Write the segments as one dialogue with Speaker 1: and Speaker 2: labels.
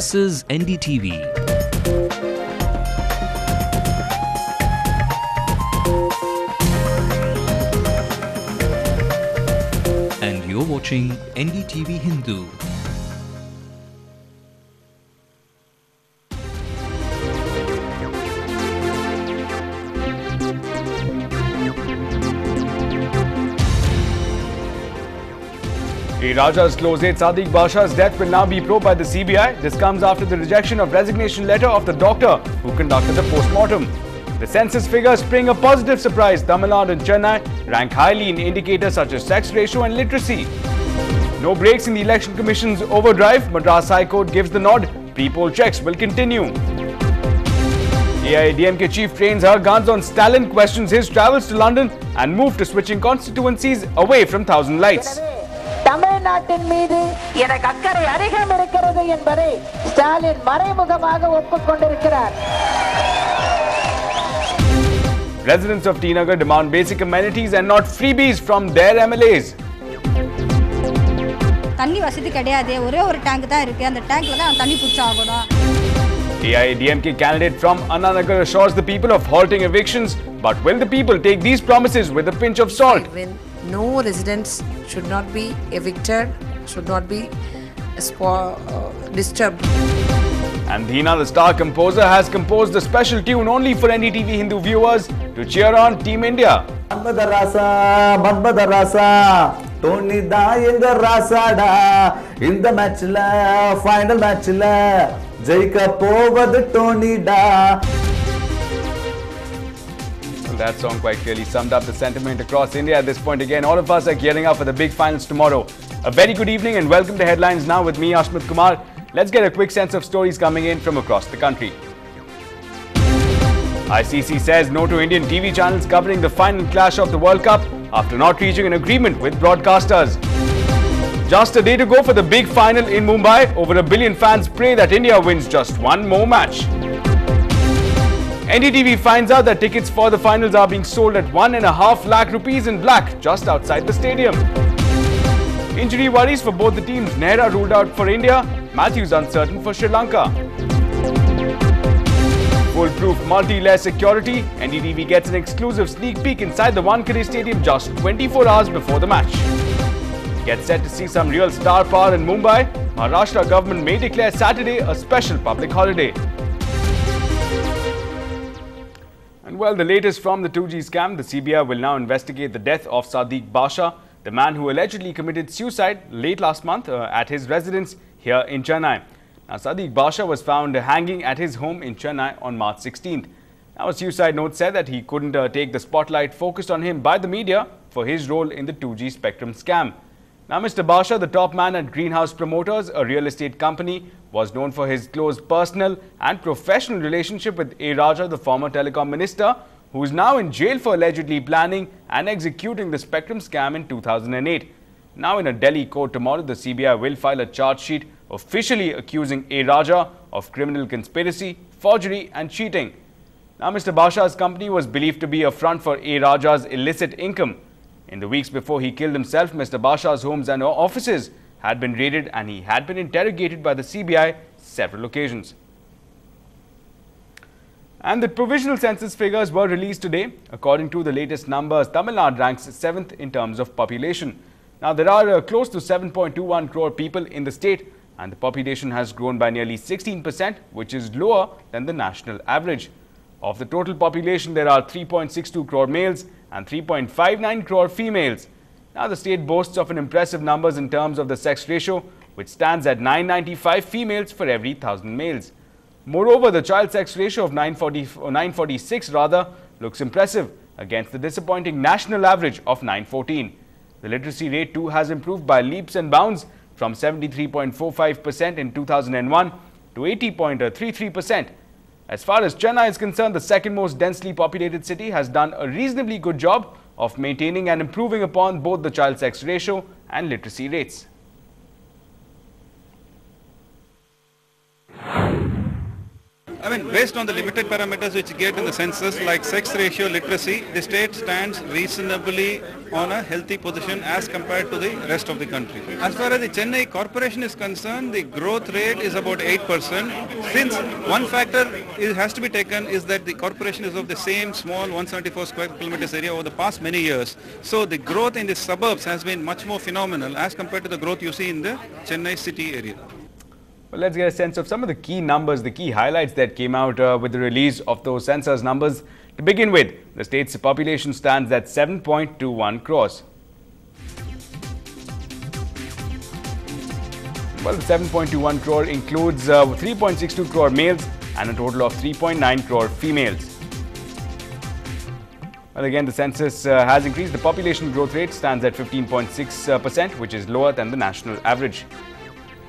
Speaker 1: This is NDTV. And you're watching Ndtv-Hindu.
Speaker 2: Raja's close aide Sadiq Basha's death will now be probed by the CBI. This comes after the rejection of resignation letter of the doctor who conducted the post-mortem. The census figures bring a positive surprise. Tamil Nadu and Chennai rank highly in indicators such as sex ratio and literacy. No breaks in the Election Commission's overdrive. Madras High Court gives the nod. Pre-poll checks will continue. AIADMK chief trains her guns on Stalin, questions his travels to London and move to switching constituencies away from Thousand Lights.
Speaker 3: தமிழ்நாட்டின் மீது எனக்கு அக்கறை அதிகம் இருக்கிறது என்பதை ஸ்டாலின் மறைமுகமாக ஒப்புக்கொண்டிருக்கிறார்.
Speaker 2: Residents of T Nagar demand basic amenities and not freebies from their MLAs.
Speaker 4: தண்ணி வசதி கிடையாது, ஒரே ஒரு டேங்க் தான் இருக்கு, அந்த டேங்க்ல தான் தண்ணி புடிச்சு ஆகணும்.
Speaker 2: AIADMK candidate from Anna Nagar assures the people of halting evictions, but will the people take these promises with a pinch of salt?
Speaker 5: No residents should not be evicted, should not be disturbed.
Speaker 2: And Dheena, the star composer, has composed a special tune only for Ndtv-Hindu viewers to cheer on Team India.
Speaker 6: Madbada Rasa, Tony da yenga rasada, in the match la, final match la, Jaika povad Tony da.
Speaker 2: That song quite clearly summed up the sentiment across India at this point. Again, all of us are gearing up for the big finals tomorrow. A very good evening and welcome to Headlines Now with me, Ashmit Kumar. Let's get a quick sense of stories coming in from across the country. ICC says no to Indian TV channels covering the final clash of the World Cup after not reaching an agreement with broadcasters. Just a day to go for the big final in Mumbai. Over 1 billion fans pray that India wins just one more match. NDTV finds out that tickets for the finals are being sold at 1.5 lakh rupees in black just outside the stadium. Injury worries for both the teams. Nehra ruled out for India, Matthews uncertain for Sri Lanka. Foolproof multi-layer security. NDTV gets an exclusive sneak peek inside the Wankhede Stadium just 24 hours before the match. Get set to see some real star power in Mumbai. Maharashtra government may declare Saturday a special public holiday. Well, the latest from the 2G scam, the CBI will now investigate the death of Sadiq Basha, the man who allegedly committed suicide late last month at his residence here in Chennai. Now, Sadiq Basha was found hanging at his home in Chennai on March 16th. Now, a suicide note said that he couldn't take the spotlight focused on him by the media for his role in the 2G spectrum scam. Now, Mr. Basha, the top man at Greenhouse Promoters, a real estate company, was known for his close personal and professional relationship with A. Raja, the former telecom minister, who is now in jail for allegedly planning and executing the spectrum scam in 2008. Now, in a Delhi court tomorrow, the CBI will file a charge sheet officially accusing A. Raja of criminal conspiracy, forgery and cheating. Now, Mr. Basha's company was believed to be a front for A. Raja's illicit income. In the weeks before he killed himself, Mr. Basha's homes and offices had been raided and he had been interrogated by the CBI several occasions. And the provisional census figures were released today. According to the latest numbers, Tamil Nadu ranks 7th in terms of population. Now, there are close to 7.21 crore people in the state and the population has grown by nearly 16%, which is lower than the national average. Of the total population, there are 3.62 crore males and 3.59 crore females. Now, the state boasts of an impressive numbers in terms of the sex ratio, which stands at 995 females for every 1,000 males. Moreover, the child sex ratio of 946 looks impressive against the disappointing national average of 914. The literacy rate too has improved by leaps and bounds from 73.45% in 2001 to 80.33%. As far as Chennai is concerned, the second most densely populated city has done a reasonably good job of maintaining and improving upon both the child sex ratio and literacy rates.
Speaker 7: I mean, based on the limited parameters which you get in the census, like sex ratio, literacy, the state stands reasonably on a healthy position as compared to the rest of the country. As far as the Chennai corporation is concerned, the growth rate is about 8%. Since one factor has to be taken is that the corporation is of the same small 174 square kilometers area over the past many years. So the growth in the suburbs has been much more phenomenal as compared to the growth you see in the Chennai city area.
Speaker 2: Well, let's get a sense of some of the key numbers, the key highlights that came out with the release of those census numbers. To begin with, the state's population stands at 7.21 crores. Well, the 7.21 crore includes 3.62 crore males and a total of 3.9 crore females. Well, again, the census has increased. The population growth rate stands at 15.6%, which is lower than the national average.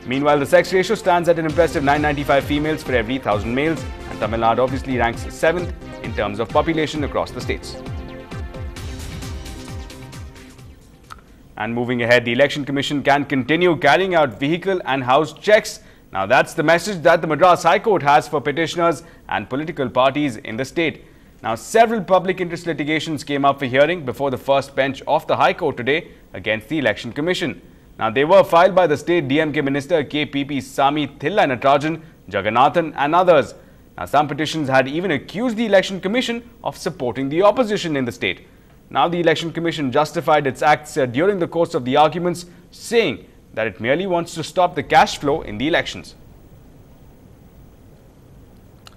Speaker 2: Meanwhile, the sex ratio stands at an impressive 995 females for every 1,000 males, and Tamil Nadu obviously ranks 7th in terms of population across the states. And moving ahead, the Election Commission can continue carrying out vehicle and house checks. Now, that's the message that the Madras High Court has for petitioners and political parties in the state. Now, several public interest litigations came up for hearing before the first bench of the High Court today against the Election Commission. Now, they were filed by the state DMK Minister KPP Sami Thilla Natarajan, Jagannathan and others. Now, some petitions had even accused the Election Commission of supporting the opposition in the state. Now, the Election Commission justified its acts during the course of the arguments, saying that it merely wants to stop the cash flow in the elections.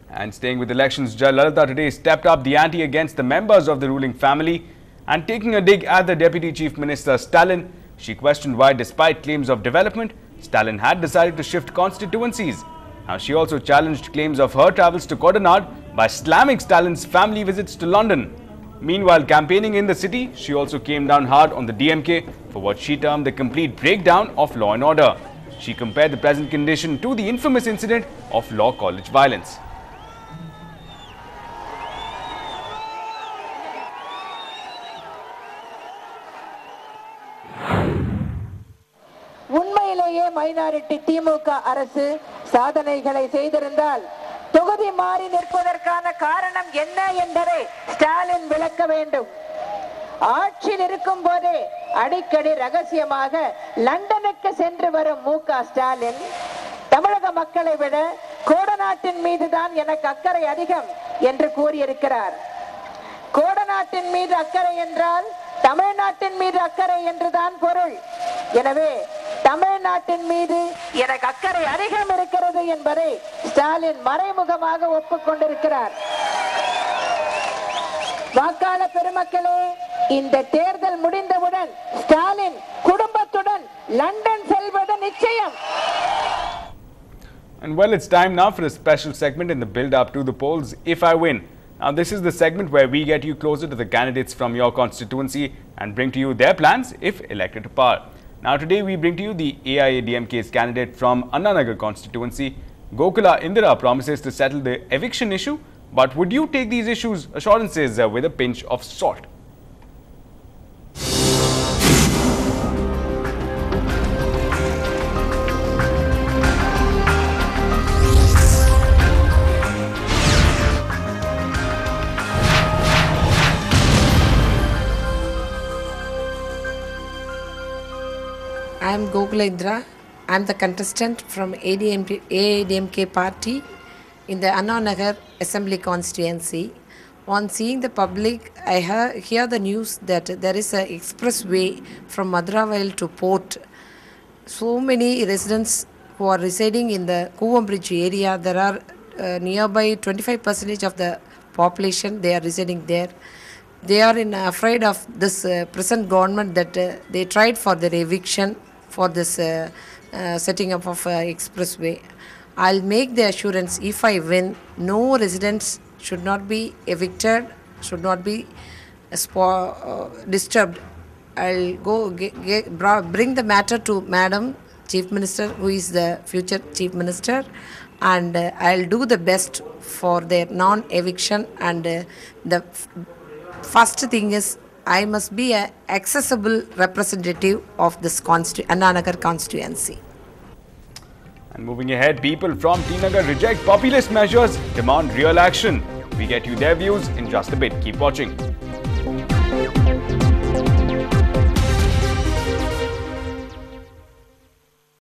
Speaker 2: And staying with elections, Jayalalitha today stepped up the ante against the members of the ruling family and taking a dig at the Deputy Chief Minister Stalin. She questioned why, despite claims of development, Stalin had decided to shift constituencies. Now, she also challenged claims of her travels to Kodinad by slamming Stalin's family visits to London. Meanwhile, campaigning in the city, she also came down hard on the DMK for what she termed the complete breakdown of law and order. She compared the present condition to the infamous incident of law college violence.
Speaker 3: உண்மையிலேயே minority திமுக அரசு சாதனைகளை செய்திருந்தால் தொகுதி மாறி நிற்பதற்கான காரணம் என்ன என்பதை ஸ்டாலின் விளக்க வேண்டும். ஆட்சியில் இருக்கும் போதே அடிக்கடி ரகசியமாக லண்டனுக்கு சென்று வரும் மு.க. ஸ்டாலின் தமிழக மக்களை விட கோடநாட்டின் மீதுதான் எனக்கு அக்கறை அதிகம் என்று கூறியிருக்கிறார். கோடநாட்டின் மீது அக்கறை என்றால் தமிழ்நாட்டின் மீது அக்கறை என்றுதான் பொருள். எனவே தமிழ்நாட்டின் மீது எனக்கு அக்கறை அதிகம் இருக்கிறது என்பதை ஸ்டாலின் மறைமுகமாக ஒப்புக்கொண்டிருக்கிறார். வாக்காளர் பெருமக்களே, இந்த தேர்தல் முடிந்தவுடன் ஸ்டாலின் குடும்பத்துடன் லண்டன் செல்வது நிச்சயம்.
Speaker 2: And well, it's time now for a special segment in the build-up to the polls, If I Win. Now, this is the segment where we get you closer to the candidates from your constituency and bring to you their plans if elected to power. Now, today we bring to you the AIADMK's candidate from Annanagar constituency. Gokula Indira promises to settle the eviction issue, but would you take these assurances with a pinch of salt?
Speaker 5: I am Gokula Indra. I am the contestant from AIADMK party in the Annanagar Assembly constituency. On seeing the public, I hear the news that there is an expressway from Maduravayal to Port. So many residents who are residing in the Kovam Bridge area, there are nearby 25% of the population, they are residing there. They are afraid of this present government that they tried for their eviction for this setting up of expressway. I'll make the assurance, if I win, no residents should not be evicted, should not be disturbed. I'll go bring the matter to Madam Chief Minister, who is the future Chief Minister, and I'll do the best for their non-eviction. And the first thing is, I must be an accessible representative of this Annanagar constituency.
Speaker 2: And moving ahead, people from T Nagar reject populist measures, demand real action. We get you their views in just a bit. Keep watching.